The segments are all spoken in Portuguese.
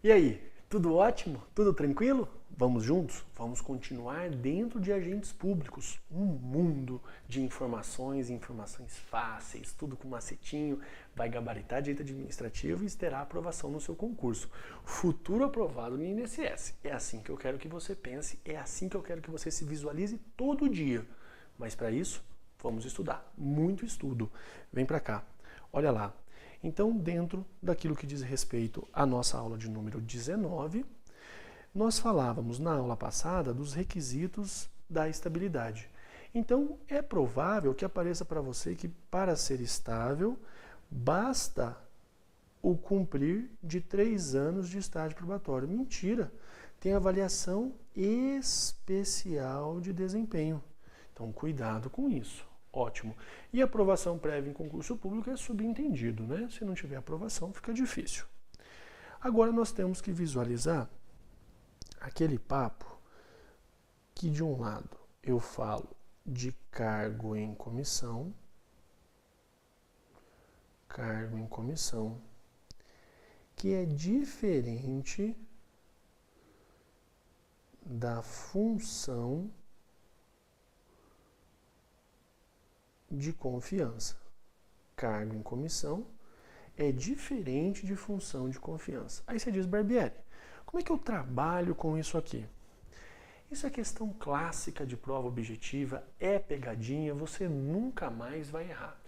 E aí, tudo ótimo? Tudo tranquilo? Vamos juntos? Vamos continuar dentro de agentes públicos. Um mundo de informações, informações fáceis, tudo com macetinho, vai gabaritar direito administrativo e terá aprovação no seu concurso. Futuro aprovado no INSS. É assim que eu quero que você pense, é assim que eu quero que você se visualize todo dia. Mas para isso, vamos estudar. Muito estudo. Vem para cá. Olha lá. Então, dentro daquilo que diz respeito à nossa aula de número 19, nós falávamos na aula passada dos requisitos da estabilidade. Então, é provável que apareça para você que para ser estável, basta o cumprir de 3 anos de estágio probatório. Mentira! Tem avaliação especial de desempenho. Então, cuidado com isso. Ótimo. E aprovação prévia em concurso público é subentendido, né? Se não tiver aprovação, fica difícil. Agora nós temos que visualizar aquele papo que, de um lado, eu falo de cargo em comissão, que é diferente da função de confiança. Cargo em comissão é diferente de função de confiança. Aí você diz, Barbieri, como é que eu trabalho com isso aqui? Isso é questão clássica de prova objetiva, é pegadinha, você nunca mais vai errar.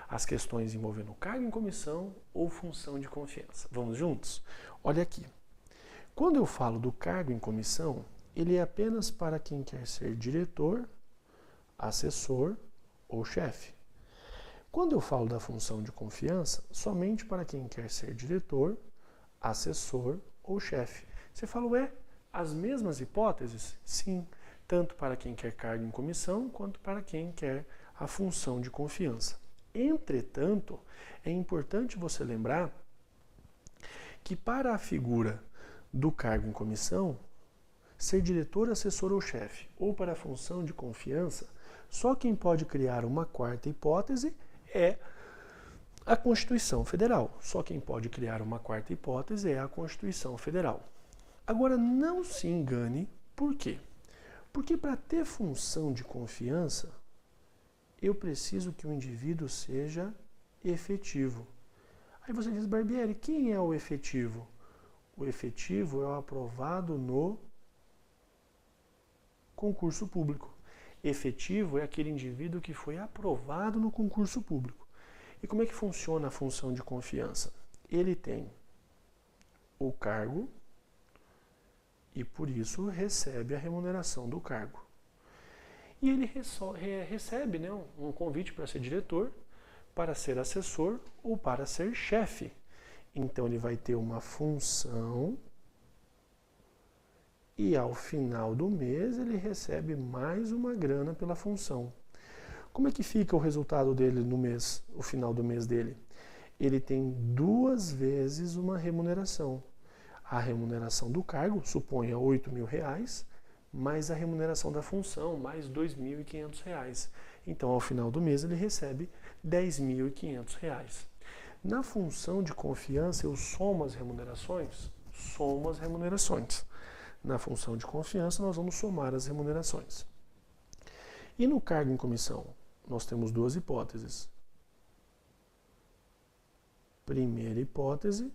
As questões envolvendo cargo em comissão ou função de confiança. Vamos juntos? Olha aqui. Quando eu falo do cargo em comissão, ele é apenas para quem quer ser diretor, assessor ou chefe. Quando eu falo da função de confiança, somente para quem quer ser diretor, assessor ou chefe. Você fala, ué, as mesmas hipóteses? Sim, tanto para quem quer cargo em comissão, quanto para quem quer a função de confiança. Entretanto, é importante você lembrar que para a figura do cargo em comissão, ser diretor, assessor ou chefe, ou para a função de confiança, só quem pode criar uma quarta hipótese é a Constituição Federal. Só quem pode criar uma quarta hipótese é a Constituição Federal. Agora, não se engane, por quê? Porque para ter função de confiança, eu preciso que o indivíduo seja efetivo. Aí você diz, Barbieri, quem é o efetivo? O efetivo é o aprovado no concurso público. Efetivo é aquele indivíduo que foi aprovado no concurso público. E como é que funciona a função de confiança? Ele tem o cargo e, por isso, recebe a remuneração do cargo. E ele recebe, né, um convite para ser diretor, para ser assessor ou para ser chefe. Então, ele vai ter uma função e, ao final do mês, ele recebe mais uma grana pela função. Como é que fica o resultado dele no mês, o final do mês dele? Ele tem 2 vezes uma remuneração. A remuneração do cargo, suponha R$8.000, mais a remuneração da função, mais R$2.500. Então, ao final do mês, ele recebe R$10.500. Na função de confiança, eu somo as remunerações? Somo as remunerações. Na função de confiança, nós vamos somar as remunerações. E no cargo em comissão, nós temos 2 hipóteses. Primeira hipótese,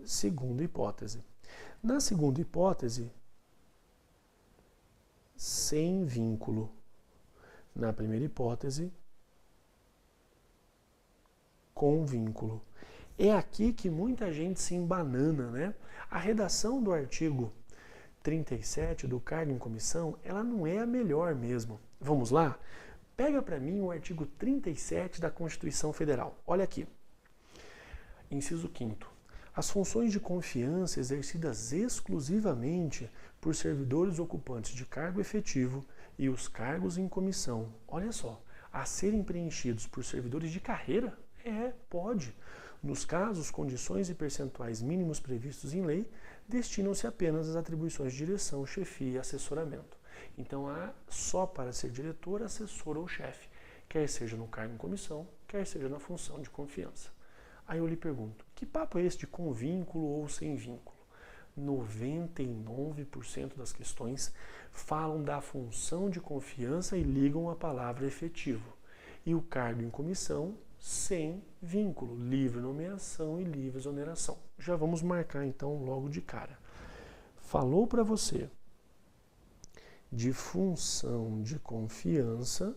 segunda hipótese. Na segunda hipótese, sem vínculo. Na primeira hipótese, com vínculo. É aqui que muita gente se embanana, né? A redação do artigo 37 do cargo em comissão, ela não é a melhor mesmo. Vamos lá? Pega para mim o artigo 37 da Constituição Federal. Olha aqui. Inciso 5º. As funções de confiança exercidas exclusivamente por servidores ocupantes de cargo efetivo e os cargos em comissão, olha só, a serem preenchidos por servidores de carreira? Pode. Nos casos, condições e percentuais mínimos previstos em lei destinam-se apenas às atribuições de direção, chefia e assessoramento. Então, há só para ser diretor, assessor ou chefe, quer seja no cargo em comissão, quer seja na função de confiança. Aí eu lhe pergunto, que papo é esse de com vínculo ou sem vínculo? 99% das questões falam da função de confiança e ligam a palavra efetivo. E o cargo em comissão sem vínculo, livre nomeação e livre exoneração. Já vamos marcar então logo de cara. Falou para você de função de confiança,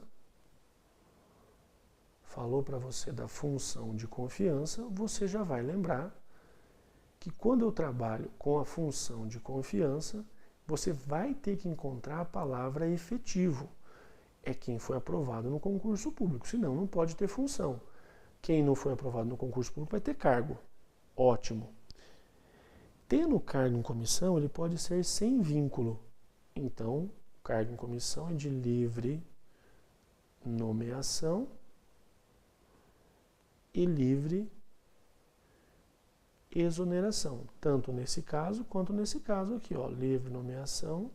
falou para você da função de confiança, você já vai lembrar que quando eu trabalho com a função de confiança, você vai ter que encontrar a palavra efetivo. É quem foi aprovado no concurso público, senão não pode ter função. Quem não foi aprovado no concurso público vai ter cargo. Ótimo. Tendo cargo em comissão, ele pode ser sem vínculo. Então, cargo em comissão é de livre nomeação e livre exoneração. Tanto nesse caso, quanto nesse caso aqui, ó, livre nomeação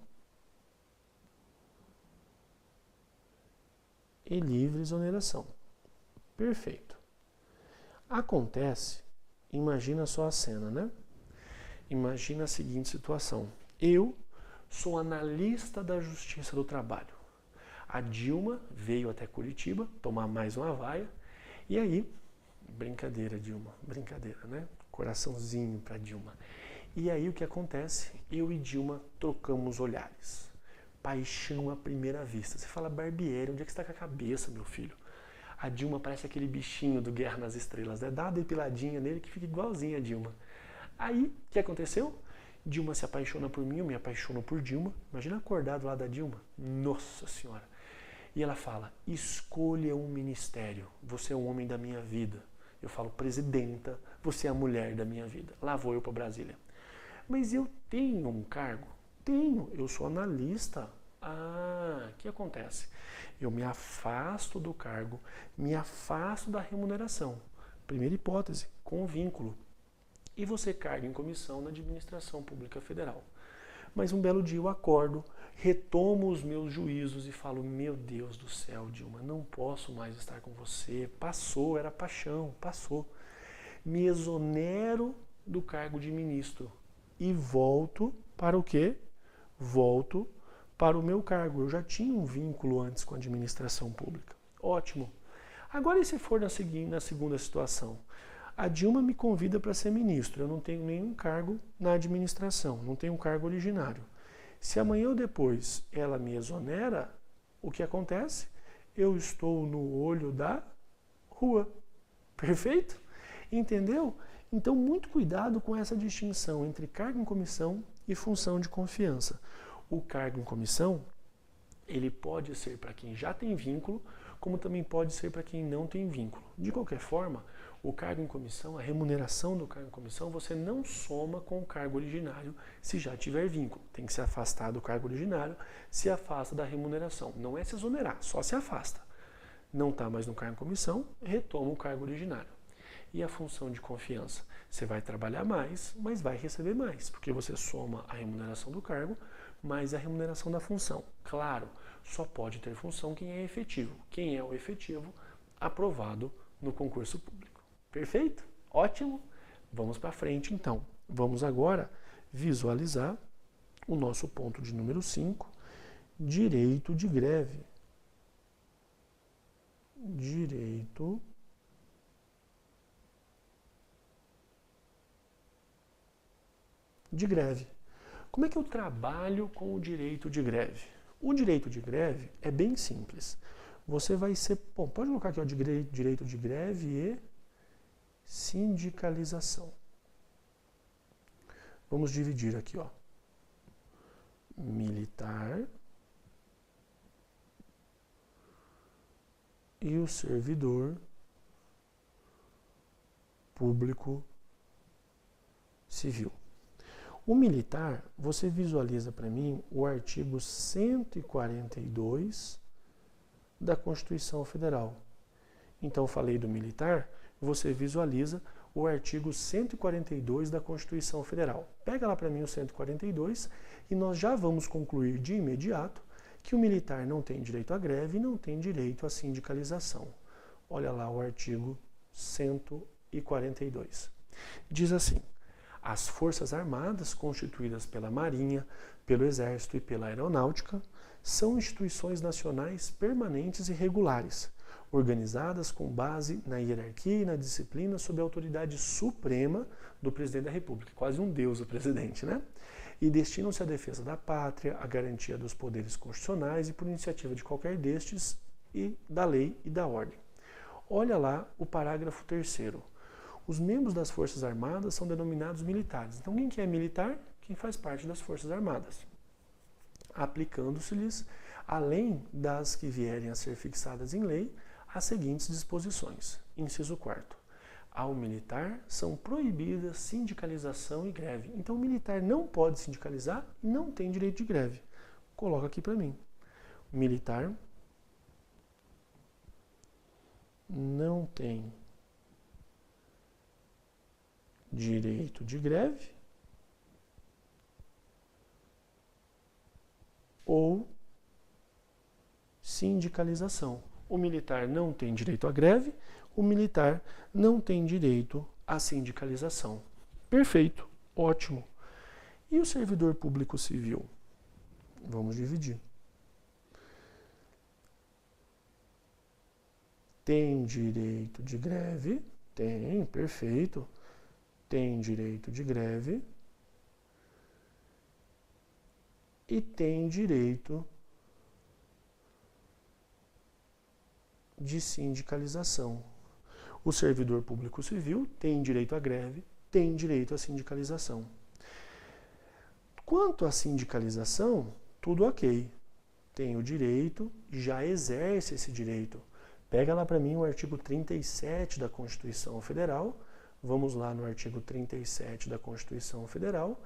e livre exoneração. Perfeito. Acontece, imagina só a cena, né? Imagina a seguinte situação. Eu sou analista da Justiça do Trabalho. A Dilma veio até Curitiba tomar mais uma vaia. E aí, brincadeira, Dilma, brincadeira, né? Coraçãozinho para Dilma. E aí o que acontece? Eu e Dilma trocamos olhares. Paixão à primeira vista. Você fala, Barbieri, onde é que você está com a cabeça, meu filho? A Dilma parece aquele bichinho do Guerra nas Estrelas, né? Dá uma depiladinha nele que fica igualzinha a Dilma. Aí, o que aconteceu? Dilma se apaixona por mim, eu me apaixono por Dilma. Imagina acordado lá da Dilma. Nossa Senhora. E ela fala, escolha um ministério. Você é um homem da minha vida. Eu falo, presidenta, você é a mulher da minha vida. Lá vou eu para Brasília. Mas eu tenho um cargo? Tenho. Eu sou analista. Ah, o que acontece? Eu me afasto do cargo, me afasto da remuneração. Primeira hipótese, com vínculo. E você carga em comissão na Administração Pública Federal. Mas um belo dia eu acordo, retomo os meus juízos e falo, meu Deus do céu, Dilma, não posso mais estar com você. Passou, era paixão, passou. Me exonero do cargo de ministro e volto para o quê? Volto para o meu cargo. Eu já tinha um vínculo antes com a administração pública. Ótimo. Agora, e se for na segunda situação? A Dilma me convida para ser ministro. Eu não tenho nenhum cargo na administração, não tenho um cargo originário. Se amanhã ou depois ela me exonera, o que acontece? Eu estou no olho da rua. Perfeito? Entendeu? Então, muito cuidado com essa distinção entre cargo em comissão e função de confiança. O cargo em comissão, ele pode ser para quem já tem vínculo, como também pode ser para quem não tem vínculo. De qualquer forma, o cargo em comissão, a remuneração do cargo em comissão, você não soma com o cargo originário se já tiver vínculo. Tem que se afastar do cargo originário, se afasta da remuneração. Não é se exonerar, só se afasta. Não está mais no cargo em comissão, retoma o cargo originário. E a função de confiança? Você vai trabalhar mais, mas vai receber mais, porque você soma a remuneração do cargo mais a remuneração da função. Claro, só pode ter função quem é efetivo. Quem é o efetivo? Aprovado no concurso público. Perfeito? Ótimo! Vamos para frente então. Vamos agora visualizar o nosso ponto de número 5, direito de greve. Direito de greve. Como é que eu trabalho com o direito de greve? O direito de greve é bem simples. Você vai ser... Bom, pode colocar aqui, ó, direito de greve e sindicalização. Vamos dividir aqui, ó. Militar e o servidor público civil. O militar, você visualiza para mim o artigo 142 da Constituição Federal. Então, eu falei do militar, você visualiza o artigo 142 da Constituição Federal. Pega lá para mim o 142 e nós já vamos concluir de imediato que o militar não tem direito à greve e não tem direito à sindicalização. Olha lá o artigo 142. e 42. Diz assim: as Forças Armadas, constituídas pela Marinha, pelo Exército e pela Aeronáutica, são instituições nacionais permanentes e regulares, organizadas com base na hierarquia e na disciplina sob a autoridade suprema do Presidente da República. Quase um deus o presidente, né? E destinam-se à defesa da pátria, à garantia dos poderes constitucionais e por iniciativa de qualquer destes e da lei e da ordem. Olha lá o parágrafo 3º. Os membros das Forças Armadas são denominados militares. Então, quem que é militar? Quem faz parte das Forças Armadas. Aplicando-se-lhes, além das que vierem a ser fixadas em lei, as seguintes disposições. Inciso 4º. Ao militar são proibidas sindicalização e greve. Então, o militar não pode sindicalizar e não tem direito de greve. Coloca aqui para mim. O militar não tem direito de greve ou sindicalização. O militar não tem direito à greve, o militar não tem direito à sindicalização. Perfeito, ótimo. E o servidor público civil? Vamos dividir. Tem direito de greve? Tem, perfeito. Tem direito de greve e tem direito de sindicalização. O servidor público civil tem direito à greve, tem direito à sindicalização. Quanto à sindicalização, tudo ok. Tem o direito, já exerce esse direito. Pega lá para mim o artigo 37 da Constituição Federal. Vamos lá no artigo 37 da Constituição Federal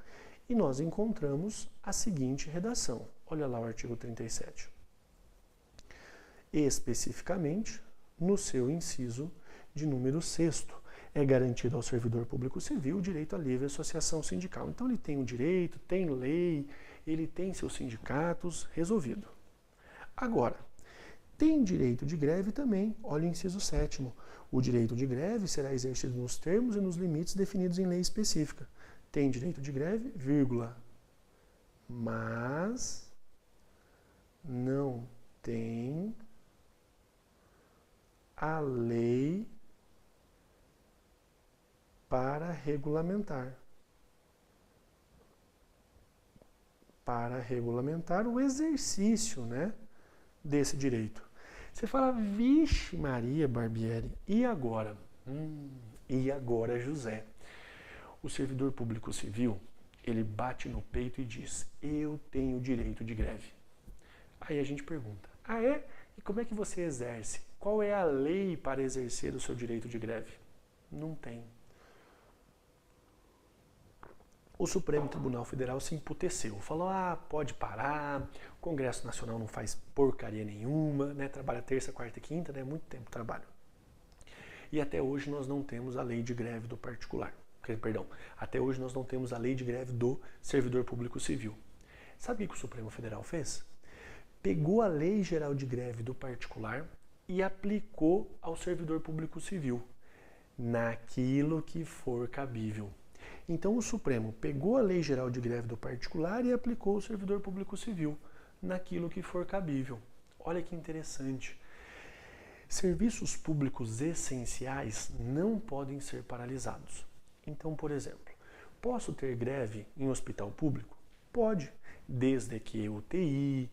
e nós encontramos a seguinte redação. Olha lá o artigo 37. Especificamente, no seu inciso de número 6º, é garantido ao servidor público civil o direito à livre associação sindical. Então ele tem o direito, tem lei, ele tem seus sindicatos, resolvido. Agora, tem direito de greve também, olha o inciso 7º. O direito de greve será exercido nos termos e nos limites definidos em lei específica. Tem direito de greve, vírgula, mas não tem a lei para regulamentar. Para regulamentar o exercício, né, desse direito. Você fala, vixe Maria Barbieri, e agora? E agora, José? O servidor público civil, ele bate no peito e diz, eu tenho direito de greve. Aí a gente pergunta, ah é? E como é que você exerce? Qual é a lei para exercer o seu direito de greve? Não tem. O Supremo Tribunal Federal se emputeceu, falou, pode parar, o Congresso Nacional não faz porcaria nenhuma, né? Trabalha terça, quarta e quinta, né? Muito tempo trabalho. E até hoje nós não temos a lei de greve do particular. Perdão, até hoje nós não temos a lei de greve do servidor público civil. Sabe o que o Supremo Federal fez? Pegou a lei geral de greve do particular e aplicou ao servidor público civil, naquilo que for cabível. Então o Supremo pegou a lei geral de greve do particular e aplicou ao servidor público civil, naquilo que for cabível. Olha que interessante. Serviços públicos essenciais não podem ser paralisados. Então, por exemplo, posso ter greve em hospital público? Pode, desde que UTI,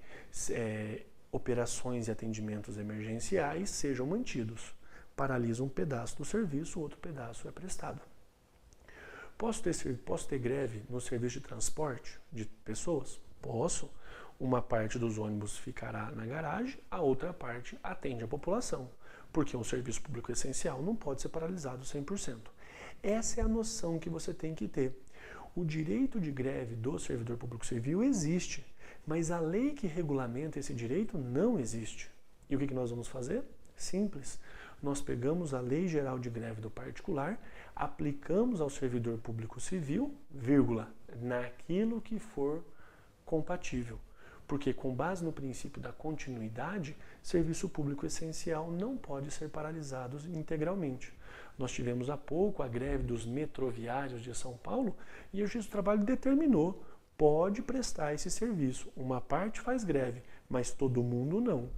operações e atendimentos emergenciais sejam mantidos. Paralisa um pedaço do serviço, o outro pedaço é prestado. Posso ter greve no serviço de transporte de pessoas? Posso. Uma parte dos ônibus ficará na garagem, a outra parte atende a população, porque um serviço público essencial não pode ser paralisado 100%. Essa é a noção que você tem que ter. O direito de greve do servidor público civil existe, mas a lei que regulamenta esse direito não existe. E o que nós vamos fazer? Simples. Nós pegamos a Lei Geral de Greve do Particular, aplicamos ao servidor público civil, vírgula, naquilo que for compatível. Porque, com base no princípio da continuidade, serviço público essencial não pode ser paralisado integralmente. Nós tivemos há pouco a greve dos metroviários de São Paulo e o Justiça do Trabalho determinou, pode prestar esse serviço. Uma parte faz greve, mas todo mundo não.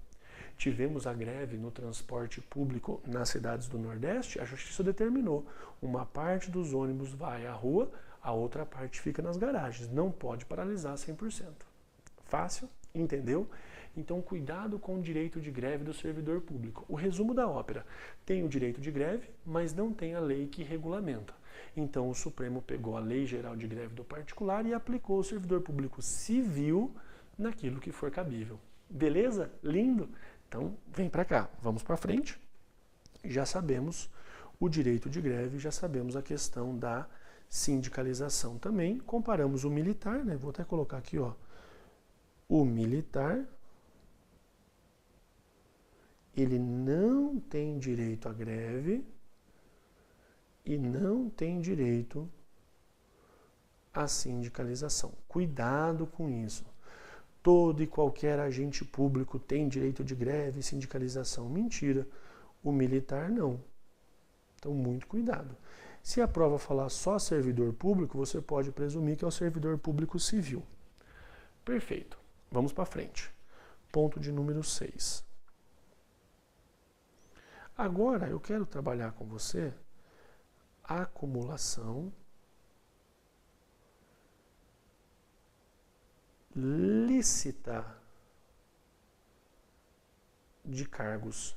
Tivemos a greve no transporte público nas cidades do Nordeste, a Justiça determinou, uma parte dos ônibus vai à rua, a outra parte fica nas garagens. Não pode paralisar 100%. Fácil? Entendeu? Então, cuidado com o direito de greve do servidor público. O resumo da ópera: tem o direito de greve, mas não tem a lei que regulamenta. Então, o Supremo pegou a Lei Geral de Greve do Particular e aplicou o servidor público civil naquilo que for cabível. Beleza? Lindo? Então, vem para cá. Vamos para frente. Já sabemos o direito de greve, já sabemos a questão da sindicalização também. Comparamos o militar, né? Vou até colocar aqui, ó. O militar, ele não tem direito à greve e não tem direito à sindicalização. Cuidado com isso. Todo e qualquer agente público tem direito de greve e sindicalização. Mentira. O militar não. Então, muito cuidado. Se a prova falar só servidor público, você pode presumir que é o servidor público civil. Perfeito. Vamos para frente. Ponto de número 6. Agora eu quero trabalhar com você a acumulação lícita de cargos.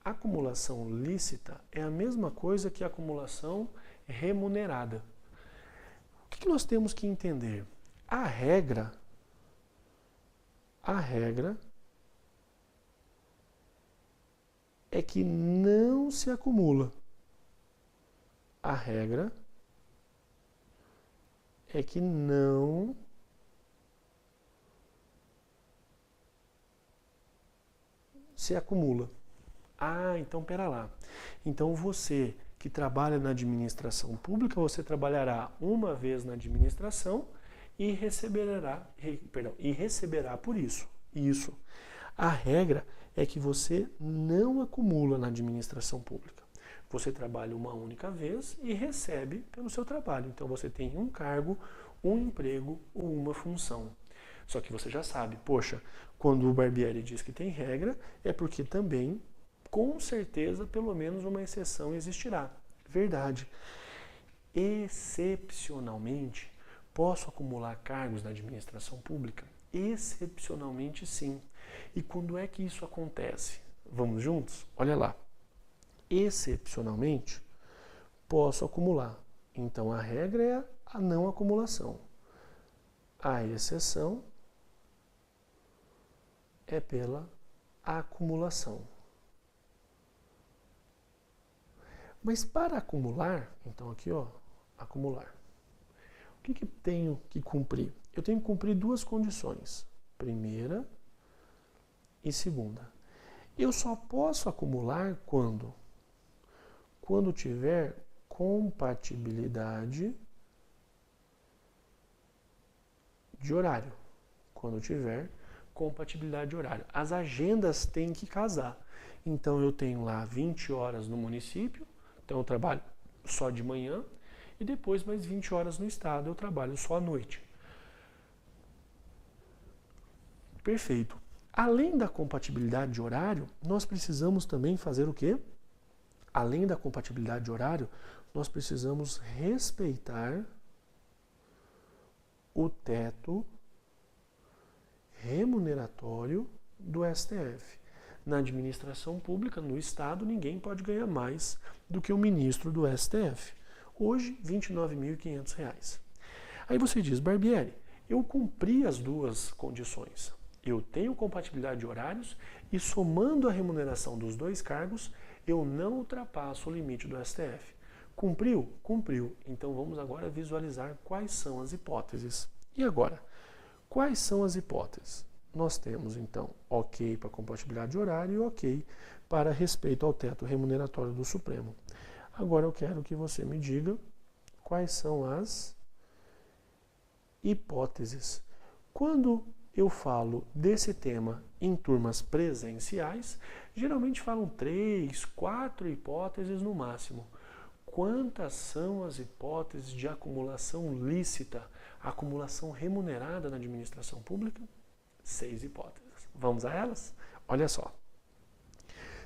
Acumulação lícita é a mesma coisa que acumulação remunerada. O que nós temos que entender? A regra é que não se acumula. A regra é que não se acumula. Ah, então pera lá. Então você que trabalha na administração pública, você trabalhará uma vez na administração e receberá por isso. Isso. A regra é que você não acumula na administração pública. Você trabalha uma única vez e recebe pelo seu trabalho. Então você tem um cargo, um emprego ou uma função. Só que você já sabe, poxa, quando o Barbieri diz que tem regra, é porque também, com certeza, pelo menos uma exceção existirá. Verdade. Excepcionalmente, posso acumular cargos na administração pública? Excepcionalmente, sim. E quando é que isso acontece? Vamos juntos? Olha lá. Excepcionalmente, posso acumular. Então, a regra é a não acumulação. A exceção é pela acumulação. Mas para acumular, então aqui, ó, acumular. O que tenho que cumprir? Eu tenho que cumprir duas condições. Primeira e segunda. Eu só posso acumular quando tiver compatibilidade de horário. Quando tiver compatibilidade de horário. As agendas têm que casar. Então eu tenho lá 20 horas no município, então eu trabalho só de manhã, e depois mais 20 horas no estado, eu trabalho só à noite. Perfeito. Além da compatibilidade de horário, nós precisamos também fazer o quê? Além da compatibilidade de horário, nós precisamos respeitar o teto remuneratório do STF. Na administração pública, no Estado, ninguém pode ganhar mais do que o ministro do STF. Hoje, R$ 29.500. Aí você diz, Barbieri, eu cumpri as duas condições. Eu tenho compatibilidade de horários e, somando a remuneração dos dois cargos, eu não ultrapasso o limite do STF. Cumpriu? Cumpriu. Então vamos agora visualizar quais são as hipóteses. E agora, quais são as hipóteses? Nós temos, então, ok para compatibilidade de horário e ok para respeito ao teto remuneratório do Supremo. Agora eu quero que você me diga quais são as hipóteses. Quando eu falo desse tema em turmas presenciais, geralmente falam 3, 4 hipóteses no máximo. Quantas são as hipóteses de acumulação lícita, acumulação remunerada na administração pública? 6 hipóteses. Vamos a elas? Olha só.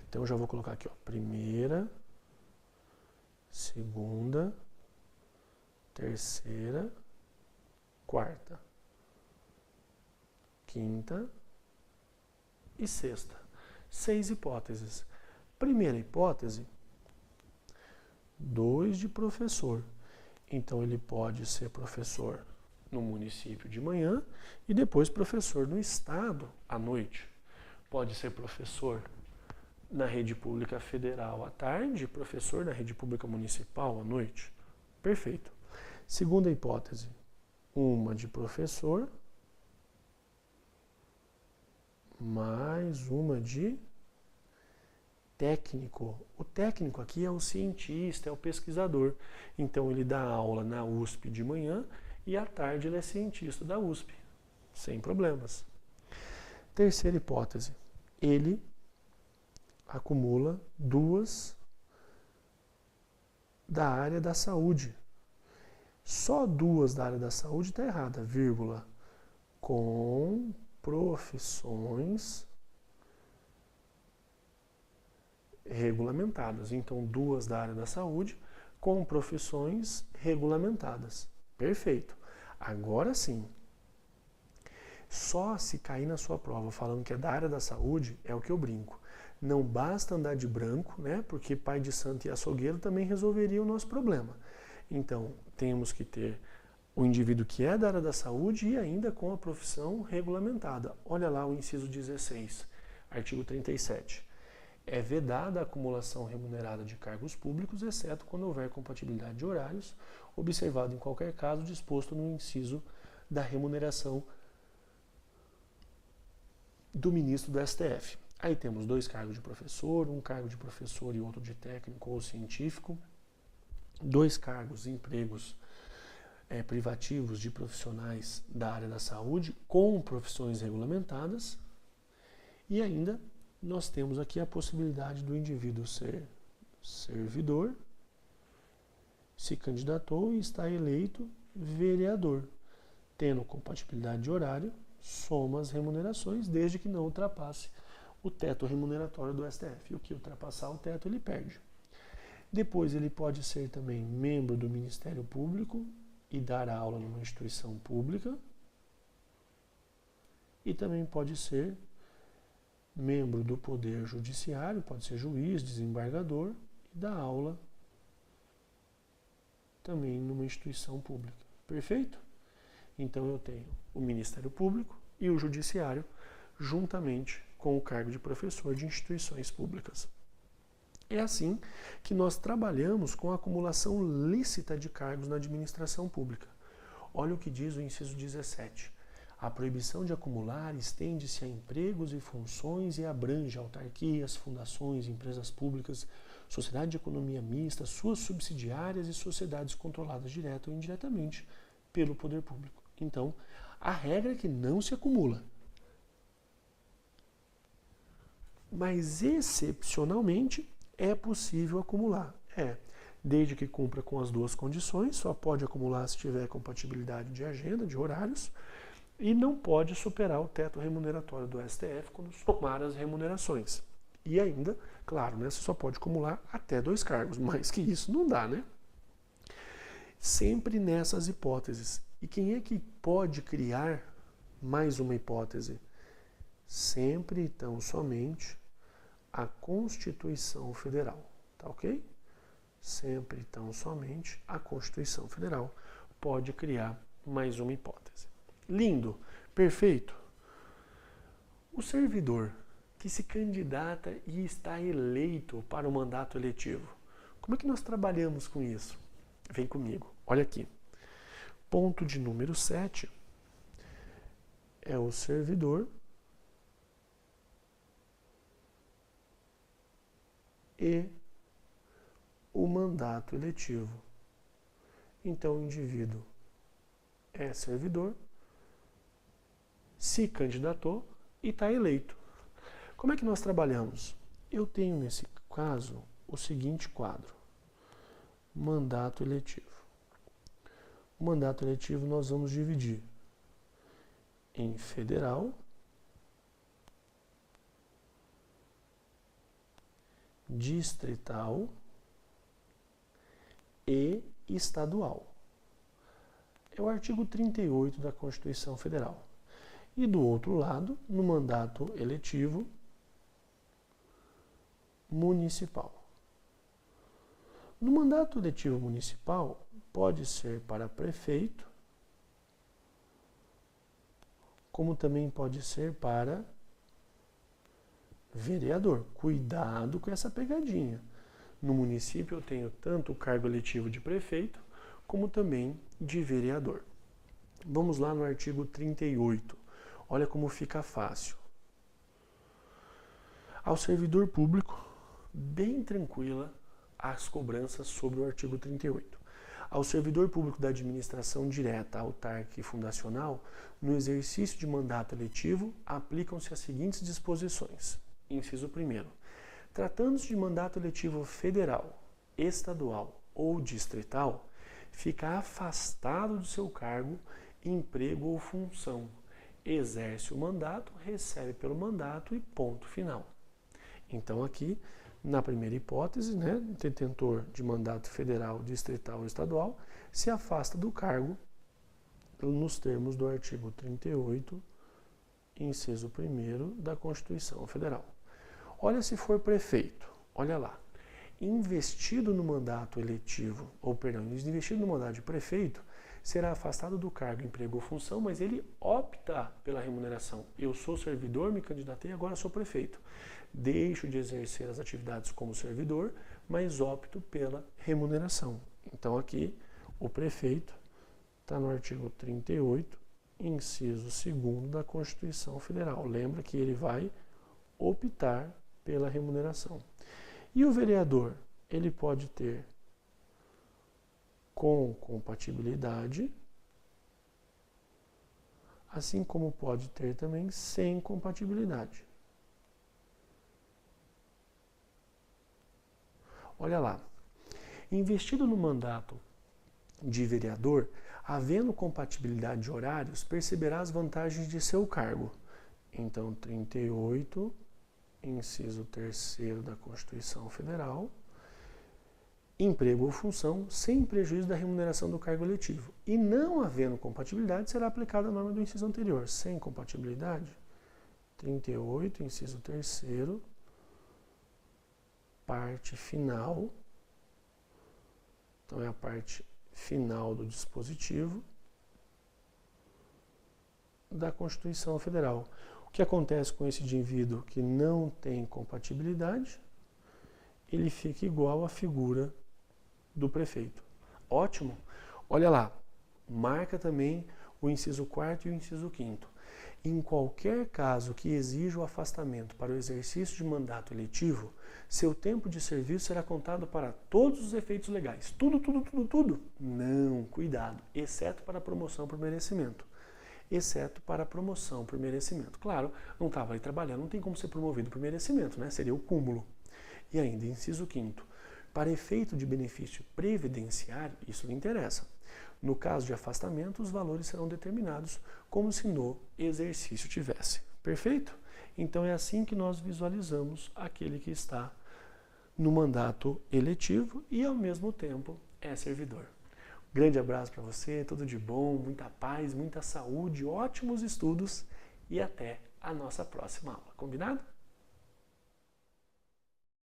Então eu já vou colocar aqui, ó, primeira, segunda, terceira, quarta, quinta e sexta. 6 hipóteses. Primeira hipótese, 2 de professor. Então ele pode ser professor no município de manhã e depois professor no estado à noite. Pode ser professor na rede pública federal à tarde, professor na rede pública municipal à noite. Perfeito. Segunda hipótese, uma de professor mais uma de técnico. O técnico aqui é o cientista, é o pesquisador. Então ele dá aula na USP de manhã e à tarde ele é cientista da USP, sem problemas. Terceira hipótese, ele acumula 2 da área da saúde. Só 2 da área da saúde está errada, vírgula, com profissões regulamentadas. Então, 2 da área da saúde com profissões regulamentadas. Perfeito. Agora sim, só se cair na sua prova falando que é da área da saúde, é o que eu brinco. Não basta andar de branco, né? Porque pai de santo e açougueiro também resolveria o nosso problema. Então, temos que ter o indivíduo que é da área da saúde e ainda com a profissão regulamentada. Olha lá o inciso 16, artigo 37. É vedada a acumulação remunerada de cargos públicos, exceto quando houver compatibilidade de horários, observado em qualquer caso disposto no inciso da remuneração do ministro do STF. Aí temos 2 cargos de professor, um cargo de professor e outro de técnico ou científico, 2 cargos, empregos privativos de profissionais da área da saúde com profissões regulamentadas e ainda nós temos aqui a possibilidade do indivíduo ser servidor, se candidatou e está eleito vereador, tendo compatibilidade de horário, soma as remunerações desde que não ultrapasse o teto remuneratório do STF. E o que ultrapassar o teto ele perde. Depois ele pode ser também membro do Ministério Público e dar aula numa instituição pública. E também pode ser membro do Poder Judiciário, pode ser juiz, desembargador e dar aula também numa instituição pública. Perfeito? Então eu tenho o Ministério Público e o Judiciário juntamente com o cargo de professor de instituições públicas. É assim que nós trabalhamos com a acumulação lícita de cargos na administração pública. Olha o que diz o inciso 17. A proibição de acumular estende-se a empregos e funções e abrange autarquias, fundações, empresas públicas, sociedade de economia mista, suas subsidiárias e sociedades controladas direta ou indiretamente pelo poder público. Então, a regra é que não se acumula. Mas, excepcionalmente, é possível acumular. Desde que cumpra com as 2 condições, só pode acumular se tiver compatibilidade de agenda, de horários, e não pode superar o teto remuneratório do STF quando somar as remunerações. E ainda, claro, né, você só pode acumular até 2 cargos, mais que isso não dá, né? Sempre nessas hipóteses. E quem é que pode criar mais uma hipótese? Sempre, então, somente a Constituição Federal, tá ok? Sempre, então, somente a Constituição Federal pode criar mais uma hipótese. Lindo, perfeito. O servidor que se candidata e está eleito para o mandato eletivo, como é que nós trabalhamos com isso? Vem comigo, olha aqui. Ponto de número 7 é o servidor e o mandato eletivo. Então, o indivíduo é servidor, se candidatou e está eleito. Como é que nós trabalhamos? Eu tenho, nesse caso, o seguinte quadro: mandato eletivo. O mandato eletivo nós vamos dividir em federal, distrital e estadual. É o artigo 38 da Constituição Federal. E do outro lado, no mandato eletivo municipal. No mandato eletivo municipal, pode ser para prefeito, como também pode ser para vereador. Cuidado com essa pegadinha. No município eu tenho tanto o cargo eletivo de prefeito, como também de vereador. Vamos lá no artigo 38. Olha como fica fácil. Ao servidor público, bem tranquila as cobranças sobre o artigo 38. Ao servidor público da administração direta, autárquica e fundacional, no exercício de mandato eletivo, aplicam-se as seguintes disposições. Inciso 1º. Tratando-se de mandato eletivo federal, estadual ou distrital, fica afastado do seu cargo, emprego ou função. Exerce o mandato, recebe pelo mandato e ponto final. Então aqui, na primeira hipótese, detentor de mandato federal, distrital ou estadual, se afasta do cargo nos termos do artigo 38, inciso 1º da Constituição Federal. Olha se for prefeito, olha lá. Investido no mandato eletivo, investido no mandato de prefeito, será afastado do cargo, emprego ou função, mas ele opta pela remuneração. Eu sou servidor, me candidatei, agora sou prefeito. Deixo de exercer as atividades como servidor, mas opto pela remuneração. Então aqui, o prefeito está no artigo 38, inciso 2º da Constituição Federal. Lembra que ele vai optar pela remuneração. E o vereador, ele pode ter com compatibilidade, assim como pode ter também sem compatibilidade. Olha lá, investido no mandato de vereador, havendo compatibilidade de horários, perceberá as vantagens de seu cargo. Então, 38, inciso 3º da Constituição Federal, emprego ou função sem prejuízo da remuneração do cargo eletivo. E não havendo compatibilidade, será aplicada a norma do inciso anterior. Sem compatibilidade, 38, inciso 3º, parte final. Então é a parte final do dispositivo da Constituição Federal. O que acontece com esse indivíduo que não tem compatibilidade? Ele fica igual à figura do prefeito. Ótimo! Olha lá, marca também o inciso 4º e o inciso 5º. Em qualquer caso que exija o afastamento para o exercício de mandato eletivo, seu tempo de serviço será contado para todos os efeitos legais. Tudo, tudo, tudo, tudo? Não, cuidado, exceto para promoção por merecimento. Exceto para promoção por merecimento. Claro, não estava ali trabalhando, não tem como ser promovido por merecimento, Seria o cúmulo. E ainda, inciso 5º, para efeito de benefício previdenciário, isso lhe interessa. No caso de afastamento, os valores serão determinados como se no exercício tivesse. Perfeito? Então é assim que nós visualizamos aquele que está no mandato eletivo e ao mesmo tempo é servidor. Grande abraço para você, tudo de bom, muita paz, muita saúde, ótimos estudos e até a nossa próxima aula. Combinado?